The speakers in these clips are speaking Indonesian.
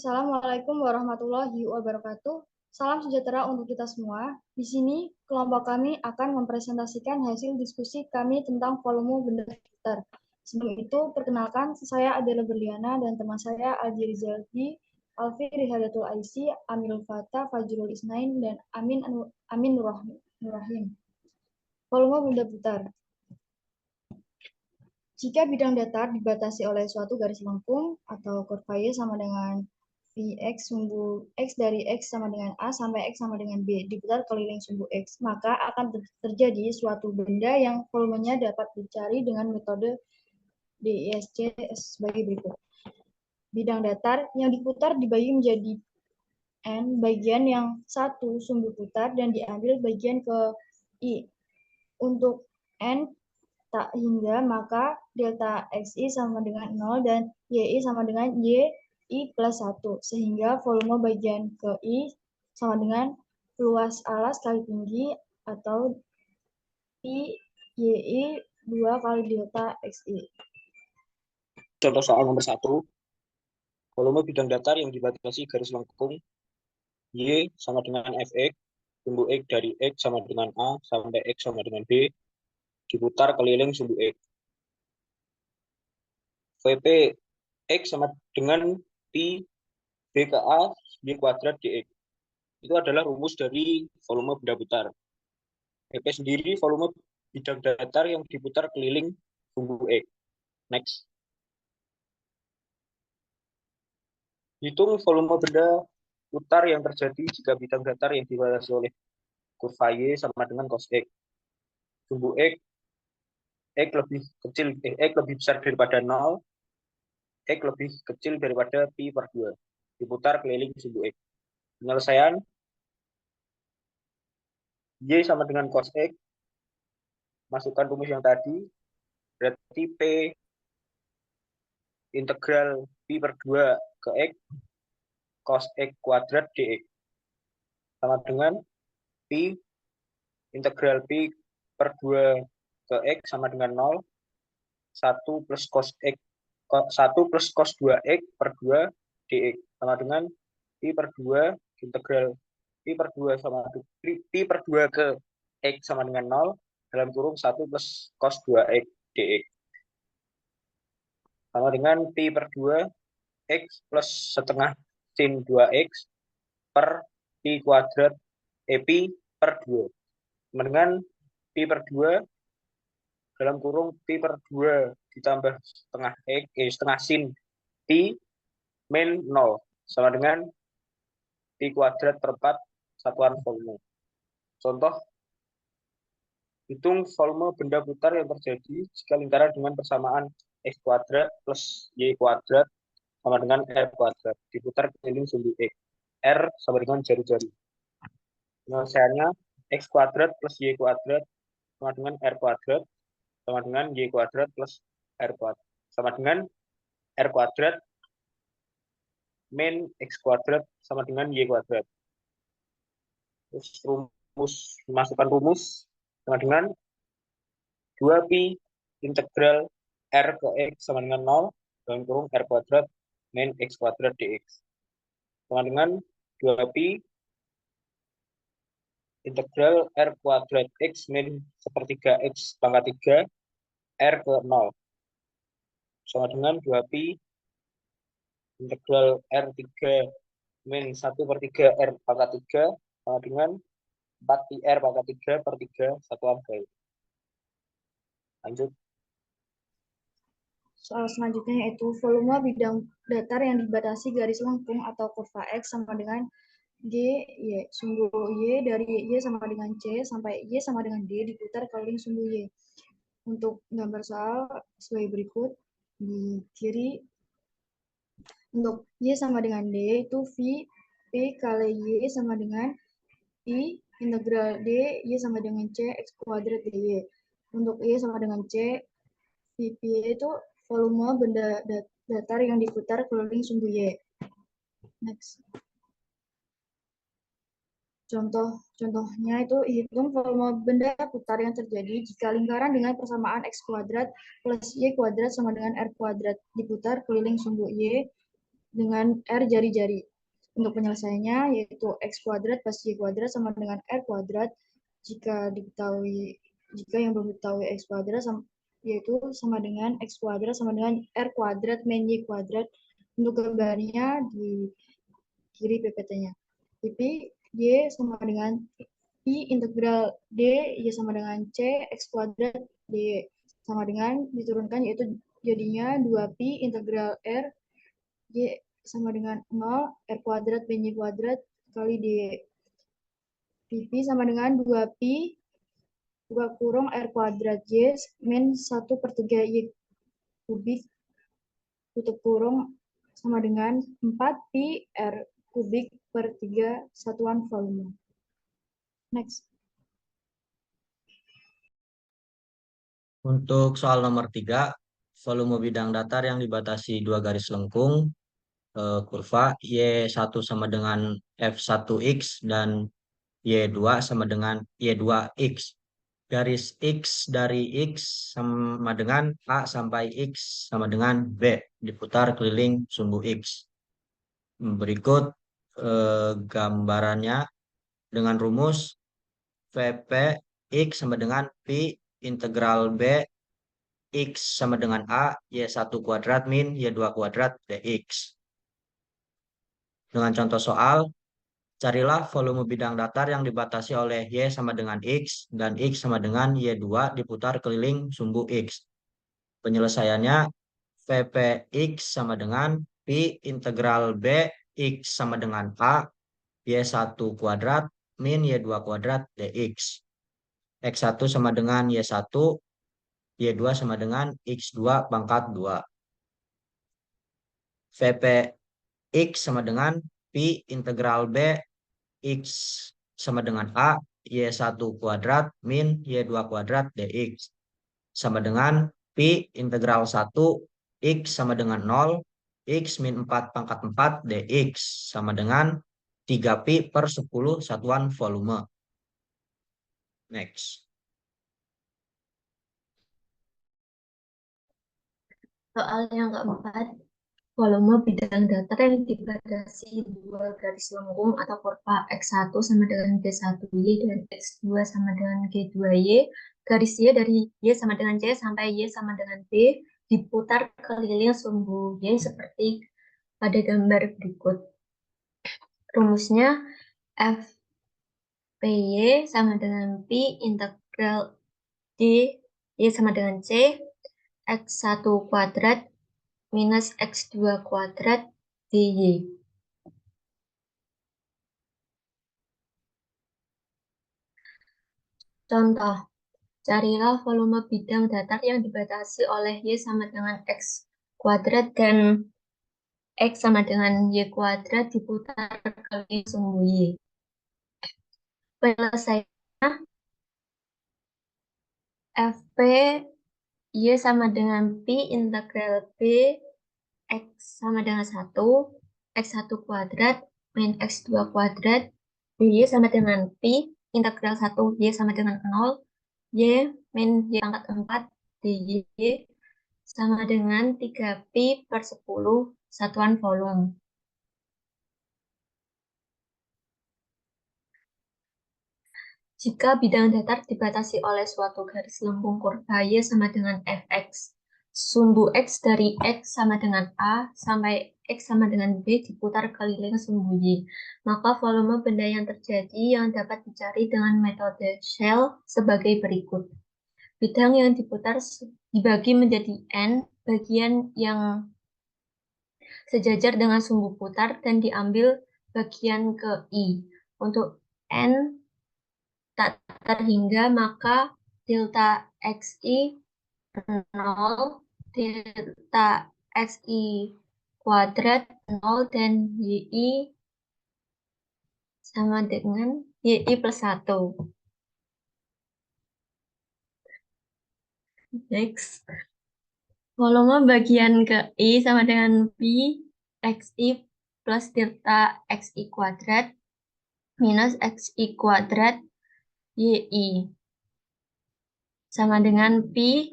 Assalamualaikum warahmatullahi wabarakatuh. Salam sejahtera untuk kita semua. Di sini, kelompok kami akan mempresentasikan hasil diskusi kami tentang volume benda sekitar. Sebelum itu, perkenalkan, saya Adela Berliana dan teman saya Alji Rizaldi, Alfi Rihadatul Aisi, Amil Fatah, Fajrul Isnain, dan Amin Nurrahim. Volume benda putar. Jika bidang datar dibatasi oleh suatu garis lengkung atau kurva Y sama dengan Vx sumbu X dari X sama dengan A sampai X sama dengan B diputar keliling sumbu X, maka akan terjadi suatu benda yang volumenya dapat dicari dengan metode DISC sebagai berikut. Bidang datar yang diputar dibagi menjadi N bagian yang satu sumbu putar dan diambil bagian ke I. Untuk N tak hingga, maka delta XI sama dengan 0 dan YI sama dengan YI plus 1. Sehingga volume bagian ke I sama dengan luas alas kali tinggi atau Pi YI 2 kali delta XI. Contoh soal nomor 1, volume bidang datar yang dibatasi garis lengkung Y sama dengan Fx, sumbu X dari X sama dengan A sampai X sama dengan B, diputar keliling sumbu X. Vp X sama dengan Pi B ke A, B kuadrat dx. Itu adalah rumus dari volume benda putar. Vp sendiri volume bidang datar yang diputar keliling sumbu X. Next. Hitung volume benda putar yang terjadi jika bidang datar yang dibatasi oleh kurva Y sama dengan cos X. Sumbu X lebih kecil, X lebih besar daripada 0, X lebih kecil daripada Pi per 2. Diputar keliling sumbu X. Penyelesaian, Y sama dengan cos X, masukkan rumus yang tadi, berarti P integral Pi per 2 ke X, cos X kuadrat dx. Sama dengan Pi integral Pi per 2 ke X sama dengan 0, 1 plus cos X, 1 plus cos 2X per 2 dx. Sama dengan Pi per 2 integral Pi per 2 sama Pi per 2 ke X sama dengan 0, dalam kurung 1 plus cos 2X dx. Sama dengan Pi per 2 X plus setengah sin 2X per Pi kuadrat Pi per 2. Sama dengan Pi per 2 dalam kurung Pi per 2 ditambah setengah X, setengah sin Pi min 0. Sama dengan Pi kuadrat per 4 satuan volume. Contoh, hitung volume benda putar yang terjadi jika lingkaran dengan persamaan X kuadrat plus Y kuadrat sama dengan R kuadrat diputar keliling sumbu X. R sama dengan jari-jari. Penyelesaiannya X kuadrat plus Y kuadrat sama dengan R kuadrat sama dengan Y kuadrat plus R kuadrat sama dengan R kuadrat min X kuadrat sama dengan Y kuadrat. Terus masukkan rumus sama dengan 2pi integral R ke X sama dengan 0 dalam kurung R kuadrat min X kuadrat dx. Sama dengan 2pi integral R kuadrat X min sepertiga X pangkat 3 R ke 0. Sama dengan 2pi integral R3 min 1/3 R pangkat 3 sama dengan 4pi R pangkat 3 per 3 satuan kali. Lanjut. Soal selanjutnya yaitu volume bidang datar yang dibatasi garis lengkung atau kurva X sama dengan G, Y. Sumbu Y dari Y sama dengan C sampai Y sama dengan D diputar keliling sumbu Y. Untuk gambar soal sebagai berikut. Di kiri, untuk Y sama dengan D itu V, P kali Y sama dengan I integral D, Y sama dengan C, X kuadrat DY. Untuk Y sama dengan C, VP itu volume benda datar yang diputar keliling sumbu Y. Next. Contohnya itu hitung volume benda putar yang terjadi jika lingkaran dengan persamaan X kuadrat plus Y kuadrat sama dengan R kuadrat diputar keliling sumbu Y dengan R jari-jari. Untuk penyelesaiannya yaitu X kuadrat plus Y kuadrat sama dengan R kuadrat. Jika yang belum diketahui X kuadrat yaitu sama dengan X kuadrat sama dengan R kuadrat min Y kuadrat. Untuk gambarnya di kiri PPT-nya. Tipi Y sama dengan I integral D, Y sama dengan C, X kuadrat, D sama dengan diturunkan yaitu jadinya 2pi integral R, Y sama dengan 0, R kuadrat, min Y kuadrat, kali D. Pp sama dengan 2pi, 2 kurung R kuadrat, Y, min 1 per 3 Y kubik, tutup kurung sama dengan 4pi R kubik per 3 satuan volume. Next. Untuk soal nomor 3, volume bidang datar yang dibatasi 2 garis lengkung, kurva Y1 sama dengan F1X dan Y2 sama dengan Y2X. Garis X dari X sama dengan A sampai X sama dengan B diputar keliling sumbu X. Berikut gambarannya dengan rumus VP X sama dengan Pi integral B X sama dengan A Y1 kuadrat min Y2 kuadrat dx. Dengan contoh soal, carilah volume bidang datar yang dibatasi oleh Y sama dengan X dan X sama dengan Y2 diputar keliling sumbu X. Penyelesaiannya VPX sama dengan Pi integral B X sama dengan A Y1 kuadrat min Y2 kuadrat dx. X1 sama dengan Y1, Y2 sama dengan X2 pangkat 2. VPX sama dengan Pi integral B X sama dengan A Y1 kuadrat min Y2 kuadrat dx. Sama dengan Pi integral 1 X sama dengan 0 X min 4 pangkat 4 dx sama dengan 3pi per 10 satuan volume. Next. Soal yang keempat, volume bidang datar yang dibatasi 2 garis lengkung atau kurva X1 sama dengan G1Y dan X2 sama dengan G2Y, garis Y dari Y sama dengan C sampai Y sama dengan B diputar keliling sumbu Y seperti pada gambar berikut. Rumusnya FPY sama dengan Pi integral D Y sama dengan C X1 kuadrat minus X2 kuadrat dy. Contoh, carilah volume bidang datar yang dibatasi oleh Y sama dengan X kuadrat dan X sama dengan Y kuadrat diputar kali sumbu Y. Penyelesaiannya Fp Y sama dengan Pi integral B X sama dengan 1, X1 kuadrat min X2 kuadrat, Y sama dengan Pi integral 1, Y sama dengan 0, Y min Y pangkat 4, dy sama dengan 3pi per 10 satuan volume. Jika bidang datar dibatasi oleh suatu garis lengkung kurva Y sama dengan Fx, sumbu X dari X sama dengan A sampai X sama dengan B diputar keliling sumbu Y, maka volume benda yang terjadi yang dapat dicari dengan metode shell sebagai berikut. Bidang yang diputar dibagi menjadi N bagian yang sejajar dengan sumbu putar dan diambil bagian ke I. Untuk N tak terhingga, maka delta XI 0, delta XI kuadrat 0, dan YI sama dengan YI plus 1. Next. Volume bagian ke I sama dengan P XI plus delta XI kuadrat minus XI kuadrat YI sama dengan P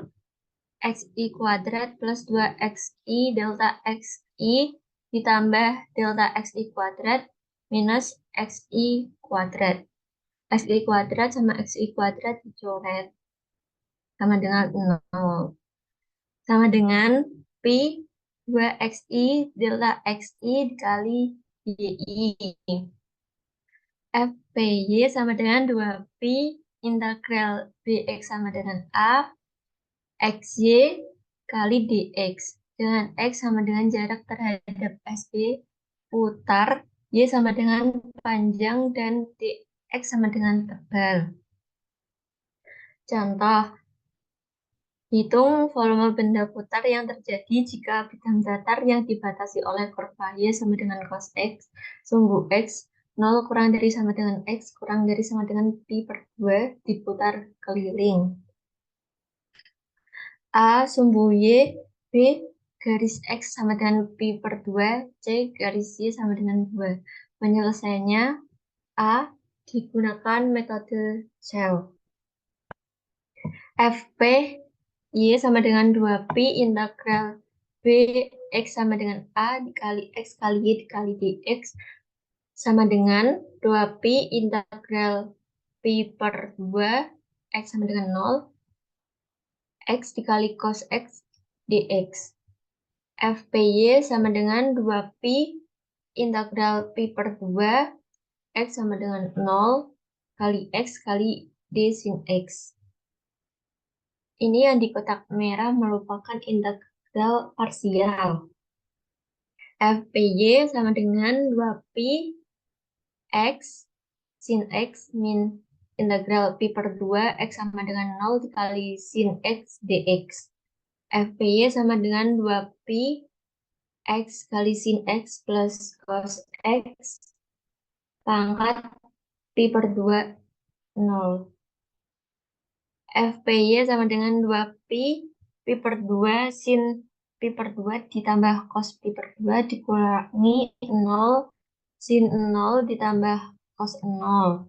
XI kuadrat plus 2XI delta XI ditambah delta xi kuadrat minus xi kuadrat. Xi kuadrat sama xi kuadrat dicoret. Sama dengan 0. Sama dengan Pi 2xi delta xi dikali yi. Fpy sama dengan 2Pi integral dx sama dengan A xy kali dx. Dengan x sama dengan jarak terhadap SB putar, y sama dengan panjang, dan dx sama dengan tebal. Contoh, hitung volume benda putar yang terjadi jika bidang datar yang dibatasi oleh kurva y sama dengan cos x, sumbu x, 0 kurang dari sama dengan x kurang dari sama dengan pi per 2 diputar keliling. A sumbu y, B garis x sama dengan pi per 2, C garis y sama dengan 2. Penyelesaiannya A digunakan metode Shell. Fp y sama dengan 2Pi integral B x sama dengan A dikali x kali y dikali dx sama dengan 2Pi integral Pi per 2 x sama dengan 0 x dikali cos x dx. Fpy sama dengan 2Pi integral Pi per 2 x sama dengan 0 kali x kali d sin x. Ini yang di kotak merah merupakan integral parsial. Fpy sama dengan 2Pi x sin x min integral Pi per 2 x sama dengan 0 dikali sin x dx. Fpy sama dengan 2Pi x kali sin x plus cos x pangkat Pi per 2 0. Fpy sama dengan 2Pi Pi per 2 sin Pi per 2 ditambah cos Pi per 2 dikurangi 0 sin 0 ditambah cos 0.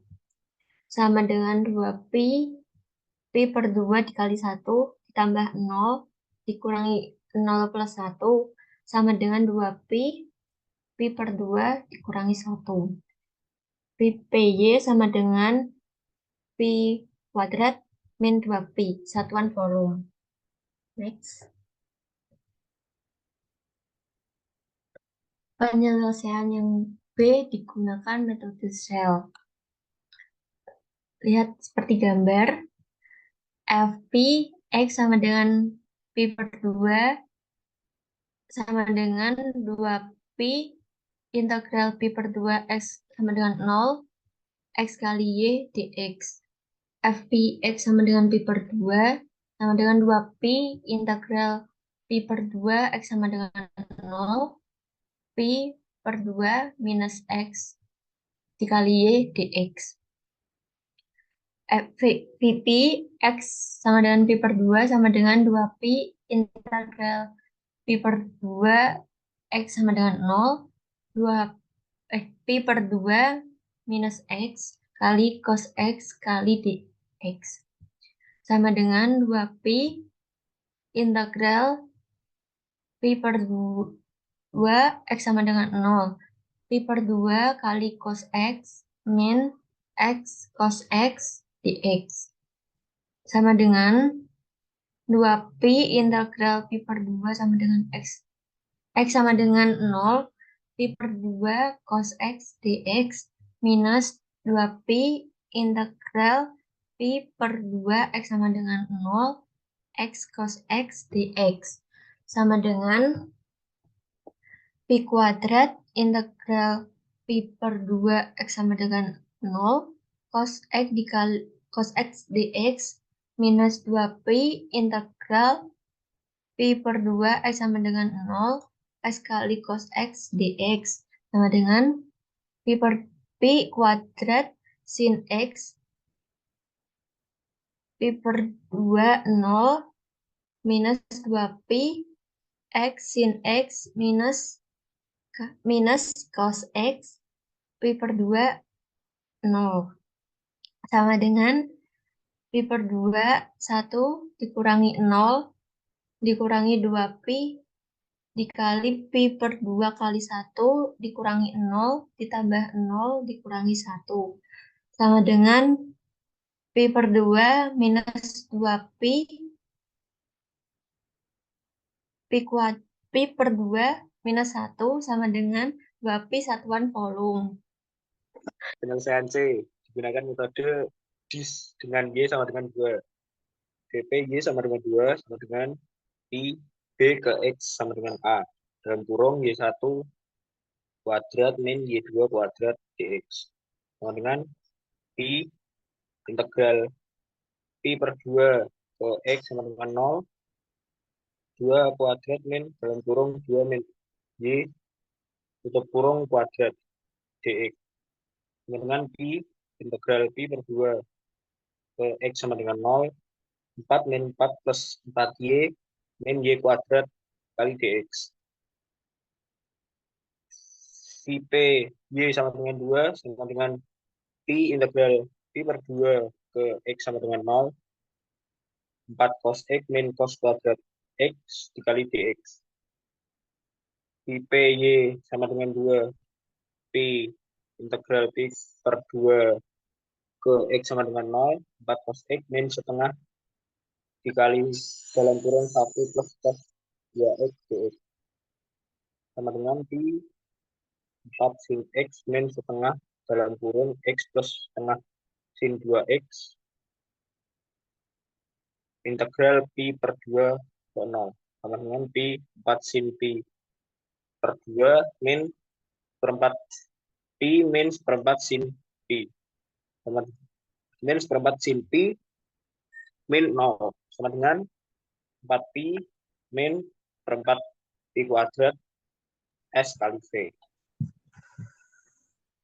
Sama dengan 2Pi Pi per 2 dikali 1 ditambah 0 dikurangi 0 plus 1 sama dengan 2Pi Pi per 2 dikurangi 1. Py sama dengan Pi kuadrat min 2Pi, satuan volume. Next. Penyelesaian yang B digunakan metode Shell. Lihat seperti gambar. Fp x sama dengan Pi per 2 sama dengan 2Pi integral Pi per 2 x sama dengan 0 x kali y dx. Fp x sama dengan Pi per 2 sama dengan 2Pi integral Pi per 2 x sama dengan 0 Pi per 2 minus x dikali y dx. Vp x sama dengan Pi per 2 sama dengan 2Pi integral Pi per 2 x sama dengan 0 Pi per 2 minus x kali cos x kali dx sama dengan 2Pi integral Pi per 2 x sama dengan 0 Pi per 2 kali cos x min x cos x dx sama dengan 2Pi integral Pi per 2 sama dengan x sama dengan 0 Pi per 2 cos x dx minus 2Pi integral Pi per 2 x sama dengan 0 x cos x dx sama dengan Pi kuadrat integral Pi per 2 x sama dengan 0 cos x dikali cos x dx minus 2Pi integral Pi per 2 x sama dengan 0 x kali cos x dx sama dengan Pi kuadrat sin x Pi per 2 0 minus 2Pi x sin x minus cos x Pi per 2 0 sama dengan Pi per 2 1 dikurangi 0 dikurangi 2Pi dikali Pi per 2 kali 1 dikurangi 0 ditambah 0 dikurangi 1. Sama dengan Pi per 2 minus 2Pi Pi per 2 minus 1 sama dengan 2Pi satuan volume. Penyelesaian C. Digunakan metode dis dengan Y sama dengan 2. dp Y sama dengan 2 sama dengan I B ke X sama dengan A. Dalam kurung Y1 kuadrat min Y2 kuadrat dx. Sama dengan Pi integral Pi per 2 ke X sama dengan 0. 2 kuadrat min dalam kurung 2 min Y tutup kurung kuadrat dx. Sama dengan Pi integral Pi per 2 ke X sama dengan 0. 4 min 4 plus 4Y min Y kuadrat kali dx. Si P Y sama dengan 2 sama dengan Pi integral Pi per 2 ke X sama dengan 0. 4 cos X min cos kuadrat X dikali dx. Si P Y sama dengan 2 Pi integral Pi per 2 ke X sama dengan 0. 4 cos X min setengah dikali dalam kurung 1 plus cos 2X dx. Sama dengan Pi 4 sin X min setengah dalam kurung X plus setengah sin 2X integral Pi per 2 ke 0. Sama dengan Pi 4 sin Pi per 2 min seperempat Pi min seperempat sin Pi. Sama min seperempat sin Pi min 0. Sama dengan 4 Pi min seperempat Pi kuadrat S kali V.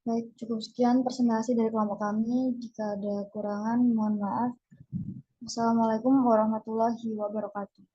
Baik, cukup sekian presentasi dari kelompok kami. Jika ada kurangan, mohon maaf. Wassalamualaikum warahmatullahi wabarakatuh.